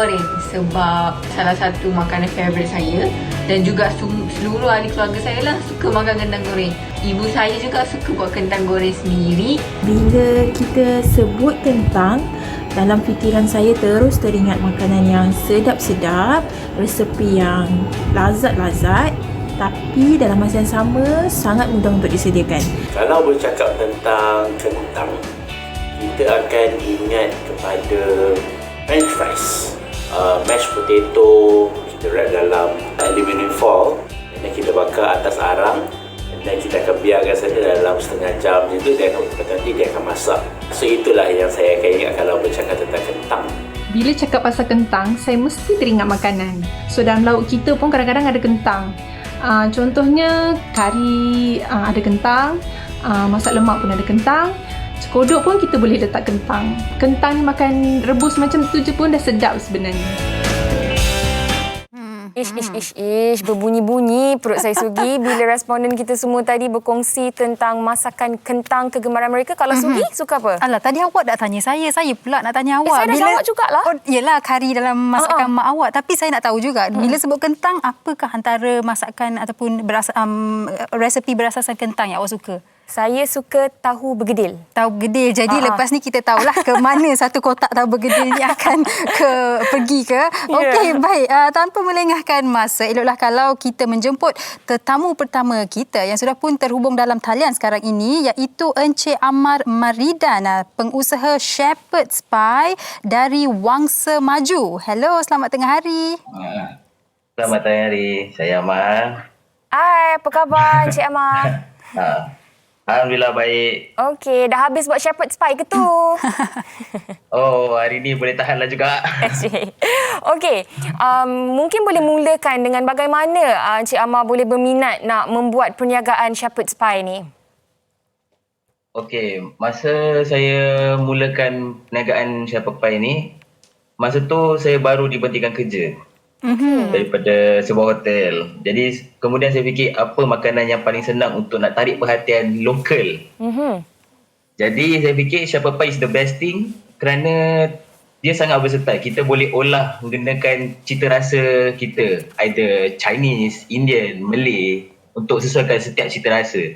goreng sebab salah satu makanan favourite saya dan juga seluruh ahli keluarga saya lah suka makan kentang goreng. Ibu saya juga suka buat kentang goreng sendiri. Bila kita sebut kentang, dalam fikiran saya terus teringat makanan yang sedap-sedap, resepi yang lazat-lazat, tapi dalam masa yang sama sangat mudah untuk disediakan. Kalau bercakap tentang kentang, kita akan ingat kepada French fries, mashed potato, kita wrap dalam aluminium foil dan kita bakar atas arang dan kita akan biarkan saja dalam setengah jam itu dia akan nanti dia akan masak. So itulah yang saya akan ingat kalau bercakap tentang kentang. Bila cakap pasal kentang, saya mesti teringat makanan. So dalam lauk kita pun kadang-kadang ada kentang. Contohnya kari ada kentang, masak lemak pun ada kentang. Kodok pun kita boleh letak kentang. Kentang ni makan rebus macam tu je pun dah sedap sebenarnya. Ish, berbunyi-bunyi perut saya Sugi bila responden kita semua tadi berkongsi tentang masakan kentang kegemaran mereka. Kalau Sugi, suka apa? Alah, tadi awak dah tanya saya pula nak tanya awak. Saya dah jawab jugalah. Oh, yelah, kari dalam masakan mak awak. Tapi saya nak tahu juga, bila sebut kentang, apakah antara masakan ataupun resepi berasaskan kentang yang awak suka? Saya suka tahu bergedil. Tahu bergedil. Jadi lepas ni kita tahulah ke mana satu kotak tahu bergedil ni akan pergi ke. Okey, baik. Tanpa melengahkan masa, eloklah kalau kita menjemput tetamu pertama kita yang sudah pun terhubung dalam talian sekarang ini, iaitu Encik Amar Maridan, pengusaha Shepherd's Pie dari Wangsa Maju. Hello, selamat tengah hari. Selamat tengah hari. Saya Amar. Hai, apa khabar Encik Amar? Alhamdulillah baik. Okey, dah habis buat shepherd's pie ke tu? Oh, hari ni boleh tahanlah juga. Okey, mungkin boleh mulakan dengan bagaimana Encik Amar boleh berminat nak membuat perniagaan shepherd's pie ni? Okey, masa saya mulakan perniagaan Shepherd's Pie ni, masa tu saya baru diberhentikan kerja. Daripada sebuah hotel. Jadi kemudian saya fikir apa makanan yang paling senang untuk nak tarik perhatian lokal. Jadi saya fikir Shepherd's Pie is the best thing kerana dia sangat versatile. Kita boleh olah menggunakan cita rasa kita, either Chinese, Indian, Malay, untuk sesuaikan setiap cita rasa.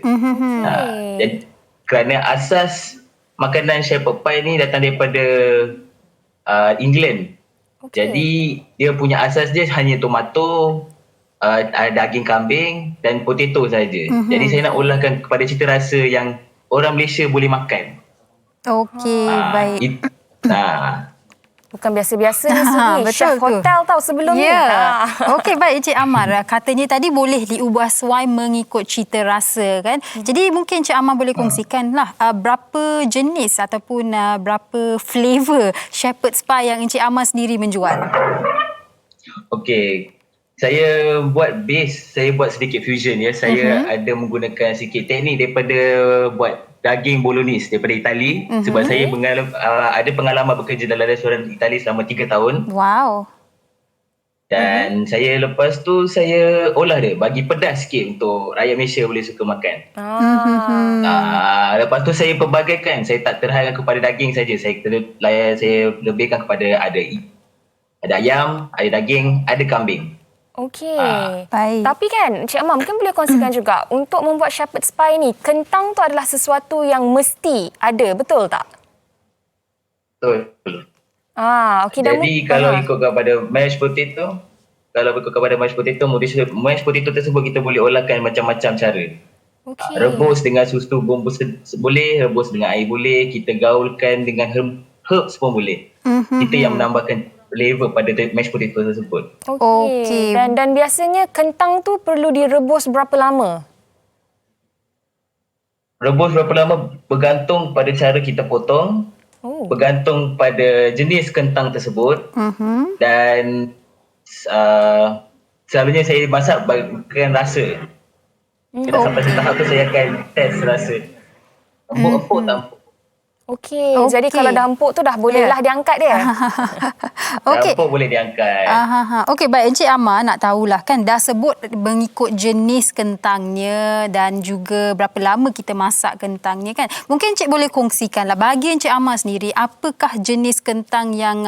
Jadi kerana asas makanan Shepherd's Pie ni datang daripada England. Jadi dia punya asas dia hanya tomato, daging kambing dan potato saja. Jadi saya nak olahkan kepada cita rasa yang orang Malaysia boleh makan. Okey, baik. Bukan biasa-biasa ni Sugi. Chef hotel tau sebelum ni. Okey, baik Encik Amar. Katanya tadi boleh diubah suai mengikut cita rasa kan. Jadi mungkin Encik Amar boleh kongsikanlah berapa jenis ataupun berapa flavor Shepherd's Pie yang Encik Amar sendiri menjual. Okey. Saya buat base, saya buat sedikit fusion ya. Saya ada menggunakan sedikit teknik daripada buat daging bolognese daripada Itali sebab saya ada pengalaman bekerja dalam restoran Itali selama 3 tahun. Wow. Dan saya lepas tu saya olah dia bagi pedas sikit untuk rakyat Malaysia boleh suka makan. Lepas tu saya pelbagaikan, saya tak terhadkan kepada daging saja. Saya lebihkan kepada ada ayam, ada daging, ada kambing. Okey. Baik. Tapi kan Encik Amar mungkin boleh kongsikan juga untuk membuat shepherd's pie ni, kentang tu adalah sesuatu yang mesti ada, betul tak? Betul. Okey. Jadi kalau ikut kepada mashed potato, mashed potato tersebut kita boleh olahkan macam-macam cara. Okey. Rebus dengan susu bumbu boleh, rebus dengan air boleh, kita gaulkan dengan herbs pun boleh. Kita yang menambahkan flavor pada mashed potato tersebut. Okey. Dan biasanya kentang tu perlu direbus berapa lama? Rebus berapa lama bergantung pada cara kita potong, bergantung pada jenis kentang tersebut. Dan selalunya saya masak berdasarkan rasa. Sampai tahap tu saya akan test rasa. Empuk tak empuk. Okey, jadi kalau dah empuk tu dah bolehlah diangkat dia. Okey. Dapur boleh diangkat. Okey, baik Encik Amar nak tahulah kan dah sebut mengikut jenis kentangnya dan juga berapa lama kita masak kentangnya kan. Mungkin Encik boleh kongsikanlah bagi Encik Amar sendiri apakah jenis kentang yang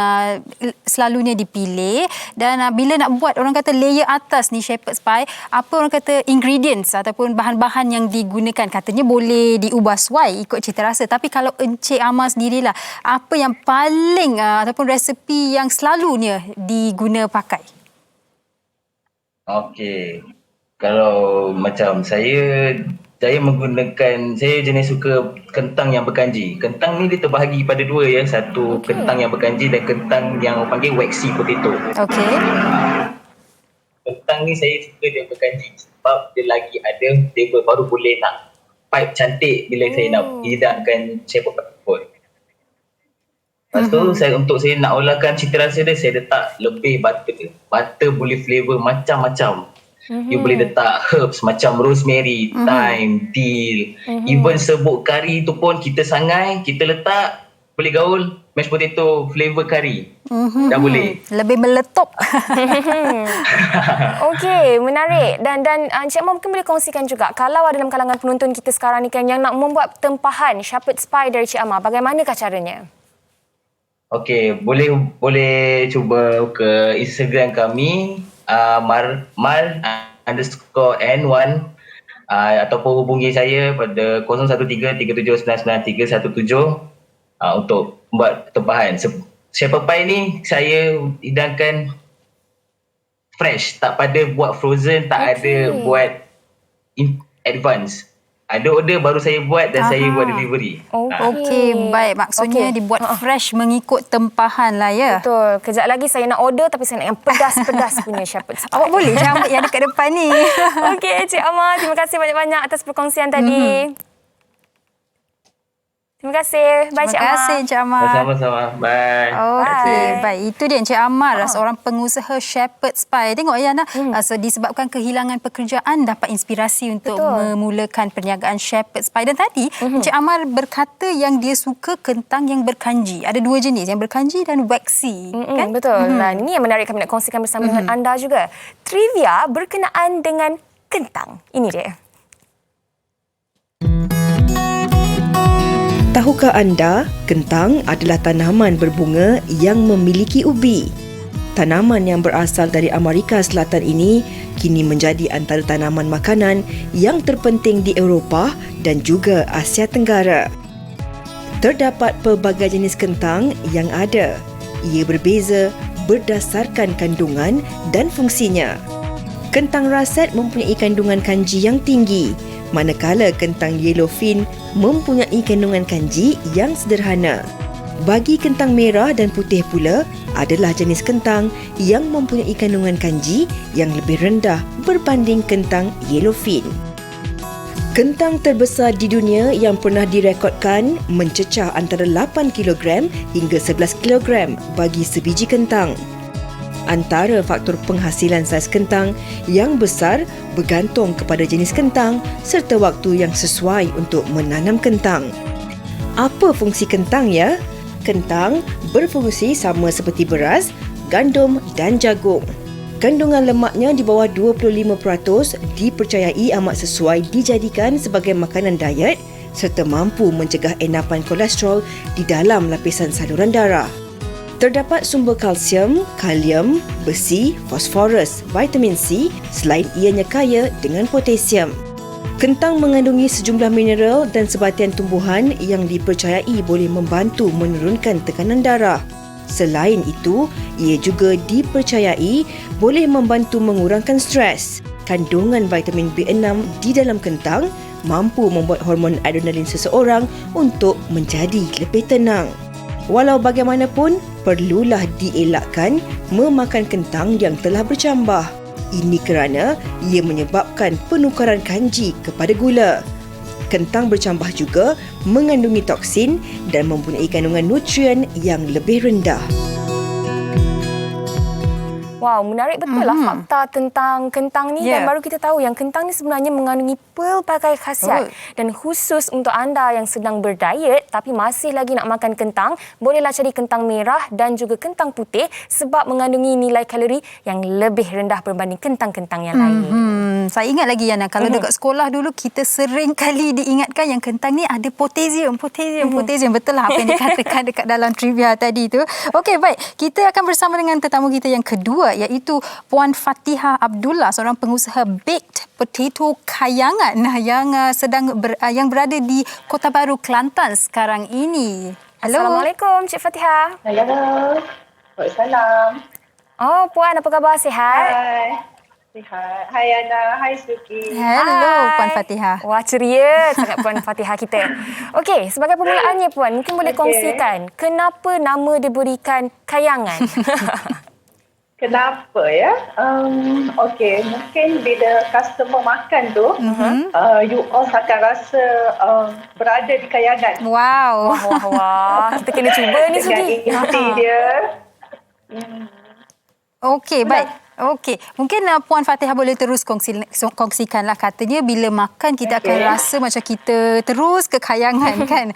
selalunya dipilih dan bila nak buat orang kata layer atas ni shepherd's pie, apa orang kata ingredients ataupun bahan-bahan yang digunakan. Katanya boleh diubah suai ikut cita rasa, tapi kalau Encik Amar sendirilah, apa yang paling ataupun resepi yang selalunya diguna pakai? Okey. Kalau macam saya menggunakan, saya jenis suka kentang yang berkanji. Kentang ni dia terbahagi pada dua ya. Satu kentang yang berkanji dan kentang yang orang panggil waxy potato. Okey. Kentang ni saya suka dia berkanji sebab dia lagi ada flavor, baru boleh nak pipe cantik bila saya nak hidangkan shepherd pie tersebut. Lepas tu untuk saya nak olahkan cita rasa dia, saya letak lebih butter. Butter boleh flavor macam-macam. You boleh letak herbs macam rosemary, thyme, dill. Even serbuk kari tu pun kita sangai, kita letak, boleh gaul mashed potato flavor kari. Dah boleh. Lebih meletup. Okey, menarik. Dan Encik Amar mungkin boleh kongsikan juga, kalau ada dalam kalangan penonton kita sekarang ni kan yang nak membuat tempahan shepherd's pie dari Encik Amar, bagaimanakah caranya? Okey, boleh cuba ke Instagram kami mar_n1 ataupun hubungi saya pada 0113799317 untuk buat tempahan. Shepherd pie ni saya hidangkan fresh, tak pada buat frozen, tak ada buat in advance. Ada order baru saya buat dan saya buat delivery. Okey, baik. Maksudnya dibuat fresh mengikut tempahan lah ya. Betul. Kejap lagi saya nak order tapi saya nak yang pedas-pedas punya shepherd's pie. Awak boleh je ambil yang dekat depan ni. Okey, Encik Amar, terima kasih banyak-banyak atas perkongsian tadi. Terima kasih. Bye, Encik Amar. Terima kasih Encik Amar. Sama-sama. Bye. Okey, baik. Itu dia Encik Amar, seorang pengusaha shepherd's pie. Tengok Yana, disebabkan kehilangan pekerjaan dapat inspirasi untuk memulakan perniagaan shepherd's pie. Dan tadi Encik Amar berkata yang dia suka kentang yang berkanji. Ada dua jenis, yang berkanji dan waxy. Kan? Betul. Dan ini yang menarik kami nak kongsikan bersama dengan anda juga. Trivia berkenaan dengan kentang. Ini dia. Tahukah anda, kentang adalah tanaman berbunga yang memiliki ubi? Tanaman yang berasal dari Amerika Selatan ini kini menjadi antara tanaman makanan yang terpenting di Eropah dan juga Asia Tenggara. Terdapat pelbagai jenis kentang yang ada. Ia berbeza berdasarkan kandungan dan fungsinya. Kentang raset mempunyai kandungan kanji yang tinggi, manakala kentang yellowfin mempunyai kandungan kanji yang sederhana. Bagi kentang merah dan putih pula adalah jenis kentang yang mempunyai kandungan kanji yang lebih rendah berbanding kentang yellowfin. Kentang terbesar di dunia yang pernah direkodkan mencecah antara 8 kg hingga 11 kg bagi sebiji kentang. Antara faktor penghasilan saiz kentang yang besar bergantung kepada jenis kentang serta waktu yang sesuai untuk menanam kentang. Apa fungsi kentang ya? Kentang berfungsi sama seperti beras, gandum dan jagung. Kandungan lemaknya di bawah 25% dipercayai amat sesuai dijadikan sebagai makanan diet serta mampu mencegah endapan kolesterol di dalam lapisan saluran darah. Terdapat sumber kalsium, kalium, besi, fosforus, vitamin C selain ianya kaya dengan potasium. Kentang mengandungi sejumlah mineral dan sebatian tumbuhan yang dipercayai boleh membantu menurunkan tekanan darah. Selain itu, ia juga dipercayai boleh membantu mengurangkan stres. Kandungan vitamin B6 di dalam kentang mampu membuat hormon adrenalin seseorang untuk menjadi lebih tenang. Walau bagaimanapun, perlulah dielakkan memakan kentang yang telah bercambah. Ini kerana ia menyebabkan penukaran kanji kepada gula. Kentang bercambah juga mengandungi toksin dan mempunyai kandungan nutrien yang lebih rendah. Wow, menarik betul lah fakta tentang kentang ni. Dan baru kita tahu yang kentang ni sebenarnya mengandungi pelbagai khasiat. Dan khusus untuk anda yang sedang berdiet tapi masih lagi nak makan kentang, bolehlah cari kentang merah dan juga kentang putih sebab mengandungi nilai kalori yang lebih rendah berbanding kentang-kentang yang lain. Saya ingat lagi Yana, kalau dekat sekolah dulu kita sering kali diingatkan yang kentang ni ada potasium. Betul lah apa yang dikatakan dekat dalam trivia tadi tu. Okey, baik. Kita akan bersama dengan tetamu kita yang kedua iaitu Puan Fatihah Abdullah, seorang pengusaha baked potato kayangan yang berada di Kota Baru, Kelantan sekarang ini. Halo. Assalamualaikum Cik Fatihah. Halo. Waalaikumsalam. Oh, Puan apa khabar? Sihat? Hai. Sihat. Hai Ana. Hai Suki. Hello Puan Fatihah. Wah, ceria sangat Puan Fatihah kita. Okey, sebagai permulaannya Puan, mungkin boleh kongsikan kenapa nama diberikan kayangan? Kenapa ya? Okey, mungkin bila customer makan tu, you all akan rasa berada di kayangan. Wow. Wah. Kita kena cuba ni Sugi. Dengan inti dia. Okey, baik. Okey, mungkin Puan Fatihah boleh terus kongsikanlah, katanya bila makan kita akan rasa macam kita terus ke kayangan kan.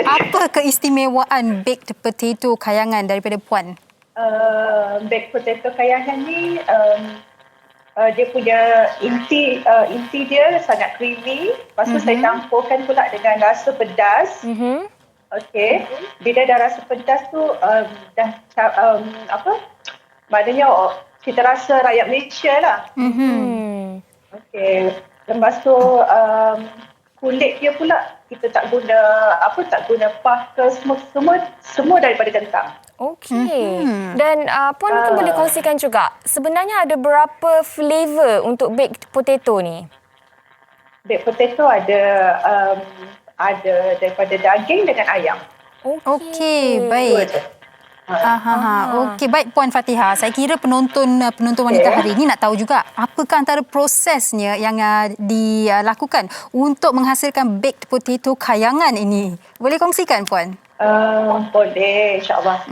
Apa keistimewaan baked potato kayangan daripada Puan? Baked potato kayangan ni dia punya inti dia sangat creamy. Lepas tu saya campurkan pula dengan rasa pedas. Okey, bila dah rasa pedas tu maknanya kita rasa rakyat Malaysia lah. Okey. Lepas tu kulit dia pula kita tak guna pah ke, semua daripada kentang. Okey. Dan Puan mungkin boleh kongsikan juga, sebenarnya ada berapa flavor untuk baked potato ni? Baked potato ada daripada daging dengan ayam. Okey, baik. Okey, baik Puan Fatihah. Saya kira penonton wanita hari ini nak tahu juga apakah antara prosesnya yang dilakukan untuk menghasilkan baked potato kayangan ini. Boleh kongsikan Puan? Boleh, insyaAllah.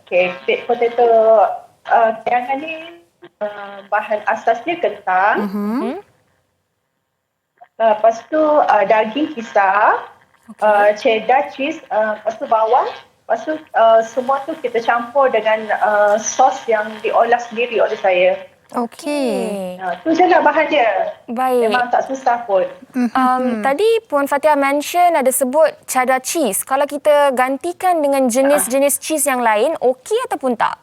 Okey, baked potato kayangan ni bahan asasnya kentang. Lepas tu daging pisah, cheddar, cheese, lepas tu bawang. Lepas tu semua tu kita campur dengan sos yang diolah sendiri oleh saya. Okey. Tu je lah bahan dia. Baik. Memang tak susah pun. Tadi Puan Fatihah mention ada sebut cheddar cheese. Kalau kita gantikan dengan jenis-jenis cheese yang lain, okey ataupun tak?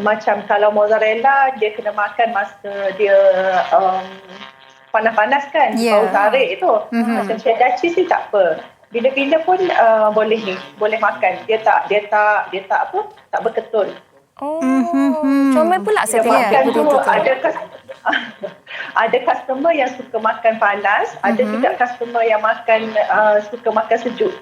Macam kalau mozzarella, dia kena makan masa dia panas-panas kan. Bau tarik tu. Macam cheddar cheese ni tak apa. Bila-bila pun boleh makan. Dia tak berketul. Comel pula saya tengok tu. Ada customer yang suka makan panas, ada juga customer yang suka makan sejuk.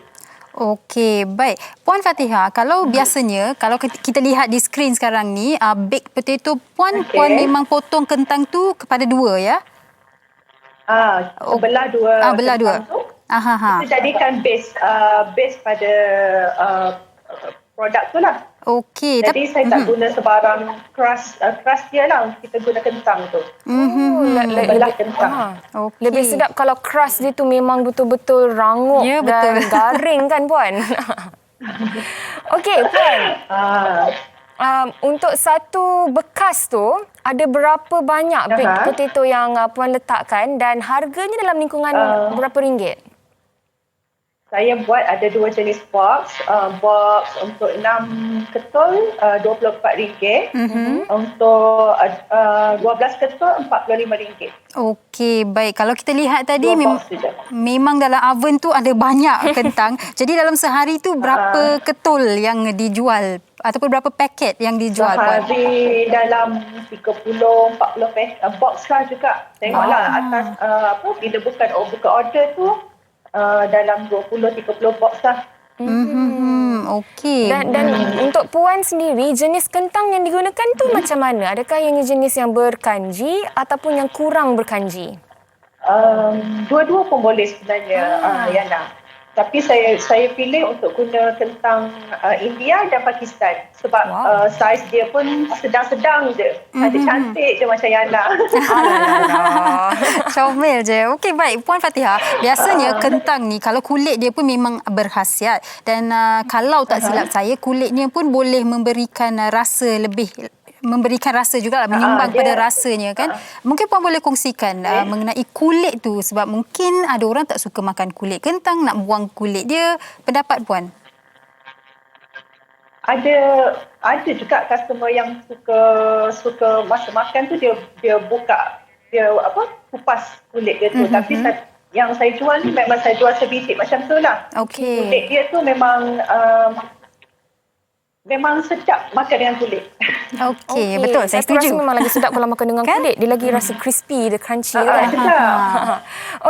Okey, baik. Puan Fatihah, kalau biasanya kalau kita lihat di skrin sekarang ni, baked potato Puan memang potong kentang tu kepada dua ya? Belah dua. Belah dua. Kita jadikan base pada produk tu lah. Okey. Jadi saya tak guna sebarang crust dia lah. Kita guna kentang tu. Belah kentang. Okay. Lebih sedap kalau crust dia tu memang betul-betul rangup dan garing kan Puan? Okey Puan. Untuk satu bekas tu, ada berapa banyak baked potato yang Puan letakkan dan harganya dalam lingkungan berapa ringgit? Saya buat ada 2 jenis box. Box untuk 6 ketul RM24. Untuk 12 ketul RM45. Okey, baik. Kalau kita lihat tadi memang dalam oven tu ada banyak kentang. Jadi dalam sehari tu berapa ketul yang dijual ataupun berapa paket yang dijual? Sehari dalam 30-40 box lah juga. Tengoklah atas bila buka order tu dalam 20-30 box lah. Okey. Dan untuk Puan sendiri, jenis kentang yang digunakan tu macam mana? Adakah yang jenis yang berkanji ataupun yang kurang berkanji? Dua-dua pun boleh sebenarnya, Yana. Tapi saya pilih untuk guna kentang India dan Pakistan sebab saiz dia pun sedang-sedang je. Ada cantik je macam Yana. Comel je. Okey, baik. Puan Fatihah, biasanya kentang ni kalau kulit dia pun memang berkhasiat dan kalau tak silap saya, kulitnya pun boleh memberikan rasa lebih, memberikan rasa juga, menyumbang pada rasanya kan. Mungkin Puan boleh kongsikan mengenai kulit tu, sebab mungkin ada orang tak suka makan kulit kentang, nak buang kulit dia. Pendapat Puan? Ada juga customer yang suka masa makan tu dia buka, dia kupas kulit dia tu. Tapi yang saya jual ni memang saya jual sebiji macam tu lah. Okey. Kulit dia tu memang sedap makan dengan kulit. Okey, betul. Saya setuju. Rasa memang lagi sedap kalau makan dengan kulit. Dia lagi rasa crispy, dia crunchy kan.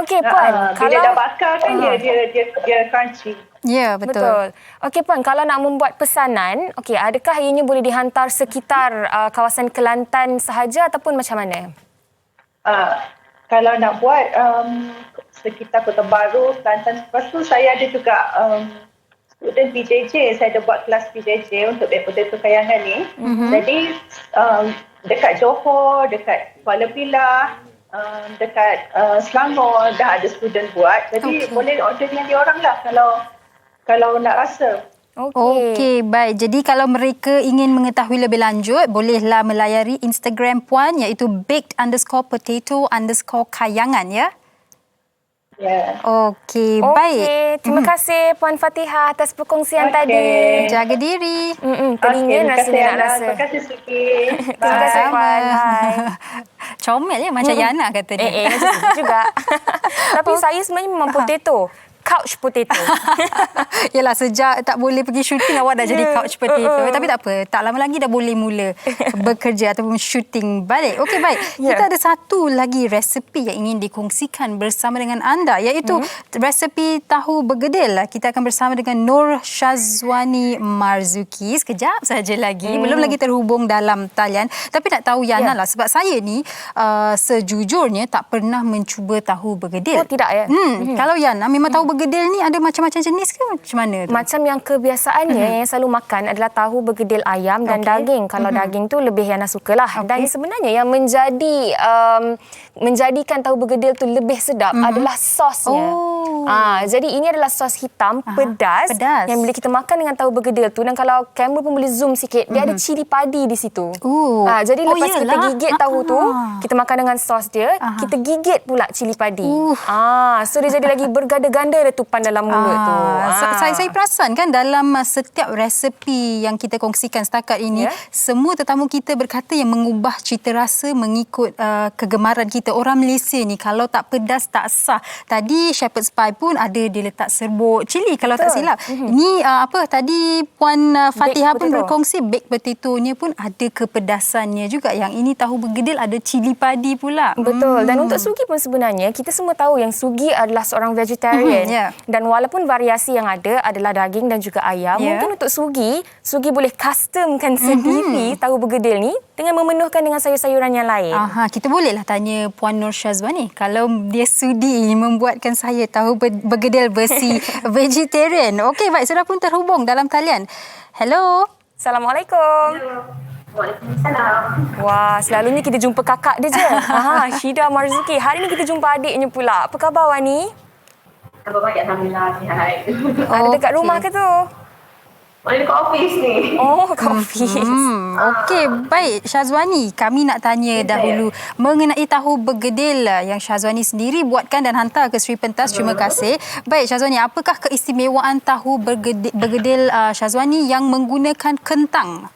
Okey Puan, bila dah bakar kan dia crunchy. Ya, betul. Okey Puan, kalau nak membuat pesanan, adakah ianya boleh dihantar sekitar kawasan Kelantan sahaja ataupun macam mana? Kalau nak buat sekitar Kota Baru, Kelantan, lepas tu saya ada juga student PJJ, saya ada buat kelas PJJ untuk baked potato kayangan ni. Jadi dekat Johor, dekat Kuala Pilah, dekat Selangor dah ada student buat. Jadi boleh order dengan dia orang lah kalau nak rasa. Okey, baik. Jadi kalau mereka ingin mengetahui lebih lanjut, bolehlah melayari Instagram Puan iaitu baked_potato_kayangan ya. Ya. Okey, baik. Terima kasih Puan Fatihah atas perkongsian tadi. Jaga diri. Teringin rasanya nak rasa. Terima kasih Suki. Terima kasih Puan. Comel ya, macam Yana kata dia. Macam tu juga. Tapi saya sebenarnya memang potato. Couch potato. Yalah, sejak tak boleh pergi syuting awak dah jadi couch potato. Tapi tak apa, tak lama lagi dah boleh mula bekerja ataupun syuting balik. Okey, baik. Kita ada satu lagi resepi yang ingin dikongsikan bersama dengan anda, iaitu resepi tahu bergedil. Kita akan bersama dengan Nur Syazwani Marzuki sekejap saja lagi. Belum lagi terhubung dalam talian. Tapi nak tahu Yana lah, sebab saya ni sejujurnya tak pernah mencuba tahu bergedil. Oh, tidak ya? Kalau Yana memang tahu bergedil ni ada macam-macam jenis ke macam mana tu? Macam yang kebiasaannya yang selalu makan adalah tahu bergedil ayam dan daging. Kalau daging tu lebih Yana sukalah. Dan sebenarnya yang menjadikan tahu bergedil tu lebih sedap adalah sosnya. Jadi ini adalah sos hitam pedas yang bila kita makan dengan tahu bergedil tu, dan kalau kamera pun boleh zoom sikit, dia ada cili padi di situ. Jadi lepas kita gigit tahu tu, kita makan dengan sos dia, kita gigit pula cili padi. So dia jadi lagi berganda-ganda letupan dalam mulut tu. Saya perasan kan dalam setiap resepi yang kita kongsikan setakat ini, semua tetamu kita berkata yang mengubah cita rasa mengikut kegemaran kita. Orang Malaysia ni kalau tak pedas tak sah. Tadi shepherd's pie pun ada dia letak serbuk cili kalau tak silap. Ni tadi Puan Fatihah pun berkongsi baked potato-nya pun ada kepedasannya juga. Yang ini tahu bergedil ada cili padi pula. Betul. Dan untuk sugi pun sebenarnya kita semua tahu yang sugi adalah seorang vegetarian. Dan walaupun variasi yang ada adalah daging dan juga ayam, mungkin untuk sugi boleh customkan sendiri tahu bergedil ni dengan memenuhkan dengan sayur-sayuran yang lain. Kita bolehlah tanya Puan Nur Syazwani kalau dia sudi membuatkan saya tahu bergedil versi vegetarian. Okey, baik, sudah pun terhubung dalam talian. Hello. Assalamualaikum. Waalaikumsalam. Wah, selalunya kita jumpa kakak dia je. Syida Marzuki. Hari ni kita jumpa adiknya pula. Apa khabar Wani? Khabar baik, alhamdulillah, sihat. Ada dekat rumah ke tu? Mana dekat office ni? Oh, kat office. Okey, baik Syazwani, kami nak tanya dahulu mengenai tahu bergedil yang Syazwani sendiri buatkan dan hantar ke Sri Pentas. Terima kasih. Baik Syazwani, apakah keistimewaan tahu bergedil Syazwani yang menggunakan kentang?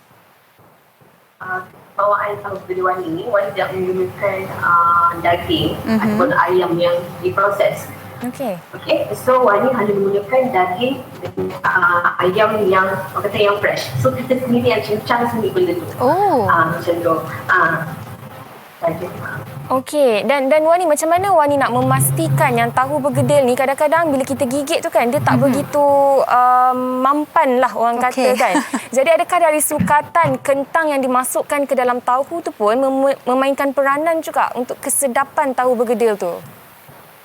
Bawaan tahu bergedil Wani tidak menggunakan daging ataupun ayam yang diproses. Okey. So Wani hanya menggunakan daging ayam yang fresh. So kita sendiri yang cincang sendiri benda tu. Macam tu. Okey, dan Wani, macam mana Wani nak memastikan yang tahu bergedil ni kadang-kadang bila kita gigit tu kan dia tak begitu mampan lah orang kata kan. Jadi adakah dari sukatan kentang yang dimasukkan ke dalam tahu tu pun memainkan peranan juga untuk kesedapan tahu bergedil tu?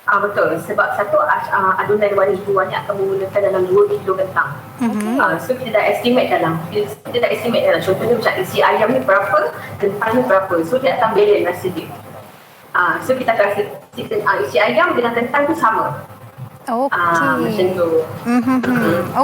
Betul. Sebab satu adunan Wani itu Wani akan menggunakan dalam 2 kilo kentang. So kita dah estimate dalam. Contohnya macam isi ayam ni berapa, kentang ni berapa. So dia akan balance rasa dia. So kita akan rasa isi ayam dengan kentang tu sama. Macam tu.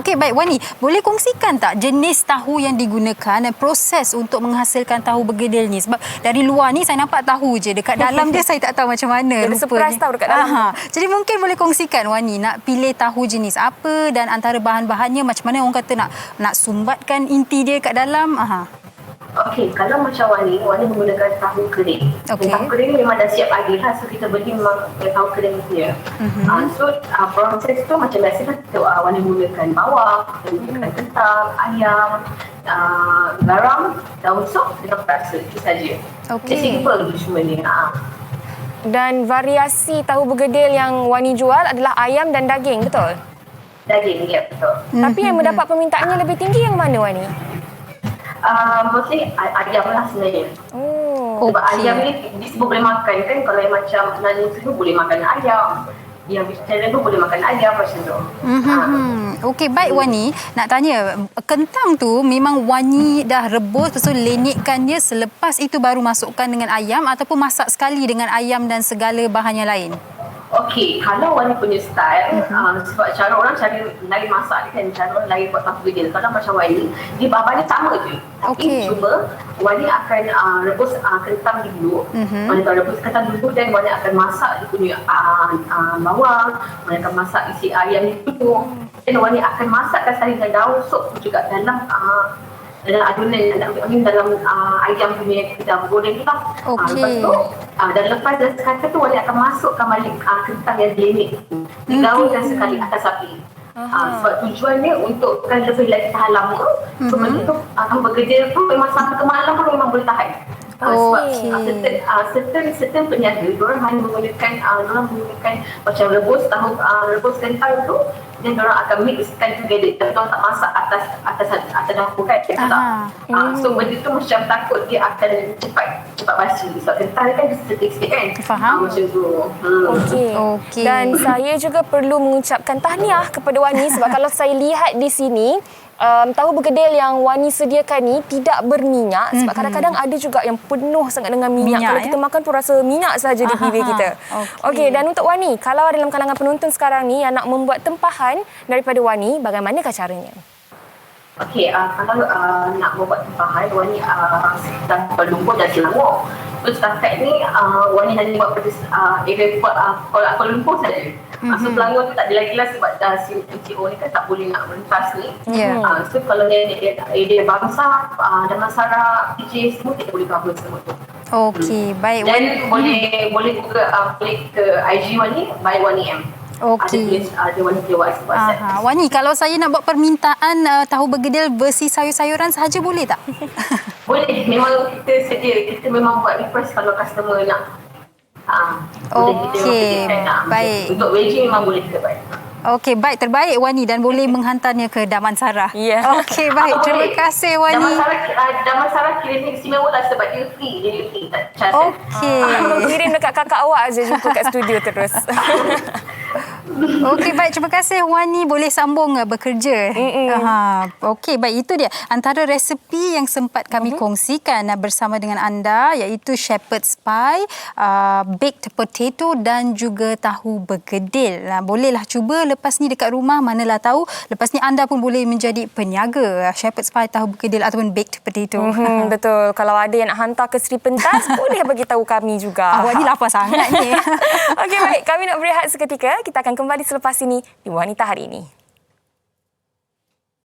Okey, baik Wani, boleh kongsikan tak jenis tahu yang digunakan dan proses untuk menghasilkan tahu bergedil ni? Sebab dari luar ni saya nampak tahu je, dekat dalam dia saya tak tahu macam mana. Dia surprise tahu dekat dalam. Jadi mungkin boleh kongsikan Wani, nak pilih tahu jenis apa dan antara bahan-bahannya macam mana orang kata nak sumbatkan inti dia kat dalam. Okey, kalau macam Wani menggunakan tahu kering. Tahu kering memang dah siap lagi lah. So kita beli memang tahu kering dia. So proses tu macam biasa lah. Wani menggunakan bawang, menggunakan kentang, ayam, garam, daun sup dengan perasa. Itu saja. Simple semua ni. Dan variasi tahu bergedil yang Wani jual adalah ayam dan daging, betul? Daging, ya betul. Tapi yang mendapat permintaannya lebih tinggi yang mana Wani? Mostly ayam lah sebenarnya. Sebab ayam ni dia semua boleh makan kan. Kalau yang macam Nani semua boleh makan ayam, yang vegetarian tu boleh makan ayam macam tu. Okey, baik Wani, nak tanya, kentang tu memang Wani dah rebus lepas tu lenitkan dia, selepas itu baru masukkan dengan ayam ataupun masak sekali dengan ayam dan segala bahan yang lain? Okey, kalau Wani punya style, sebab cara orang lain masak kan, cara orang lain buat tahu bergedil. Kalau macam Wani, dia bahan-bahannya sama je. Tapi cuma Wani akan rebus kentang dulu. Wani akan rebus kentang dulu dan Wani akan masak dia punya bawang. Wani akan masak isi ayam itu. Dan Wani akan masakkan sekali dengan daun sup juga dalam adunan, dalam ayam punya kita goreng tu lah. Lepas tu, dan lepas dah sekata tu Wani akan masukkan balik kentang yang dilenit tu. Digaulkan sekali atas api. Sebab tujuannya untuk kan lebih lagi tahan lama. So benda tu akan bergedil tu memang sampai ke malam pun memang boleh tahan. Sebab certain peniaga, diorang hanya menggunakan macam rebus kentang tu, dan diorang akan mixkan together. Tapi diorang tak masak atas dapur kan. So benda tu macam takut dia akan cepat basi. Sebab kentang kan dia setik sikit kan. Faham. Macam tu. Okey. Dan saya juga perlu mengucapkan tahniah kepada Wani sebab kalau saya lihat di sini, tahu bergedil yang Wani sediakan ni tidak berminyak sebab kadang-kadang ada juga yang penuh sangat dengan minyak. Kalau kita makan pun rasa minyak saja di bibir kita. Okey, dan untuk Wani, kalau dalam kalangan penonton sekarang ni yang nak membuat tempahan daripada Wani, bagaimanakah caranya? Okey, kalau nak membuat tempahan, Wani dah Kuala Lumpur dan Selangor. So setakat ni Wani hanya buat pada area Kuala Lumpur saja. So Selangor tu tak ada lagi lah sebab MCO ni kan tak boleh nak merentas ni. So kalau area Bangsa, Damansara, PJ semua kita boleh cover semua tu. Okey, baik. Dan boleh juga klik ke IG Wani by Wani M. Okey. Ada Wani punya WhatsApp. Wani, kalau saya nak buat permintaan tahu bergedil versi sayur-sayuran sahaja boleh tak? Boleh. Memang kita sedia. Kita memang buat request kalau customer nak. Okey, baik. Untuk veggie memang boleh kita buat. Okey, baik. Terbaik Wani dan boleh menghantarnya ke Damansara. Okey, baik. Terima kasih Wani. Damansara kirim istimewa lah sebab dia free. Okey. Kirim dekat kakak awak je, jumpa kat studio terus. Okey, baik. Terima kasih Wani. Boleh sambung bekerja. Okey, baik. Itu dia antara resepi yang sempat kami kongsikan bersama dengan anda, iaitu shepherd's pie, baked potato dan juga tahu bergedil. Bolehlah cuba lepas ni dekat rumah, manalah tahu. Lepas ni anda pun boleh menjadi peniaga shepherd's pie, tahu bergedil ataupun baked potato. Betul. Kalau ada yang nak hantar ke Sri Pentas, boleh bagi tahu kami juga. Awak ni lapar sangat ni. Okey, baik. Kami nak berehat seketika. Kita akan kembali selepas ini di Wanita Hari Ini.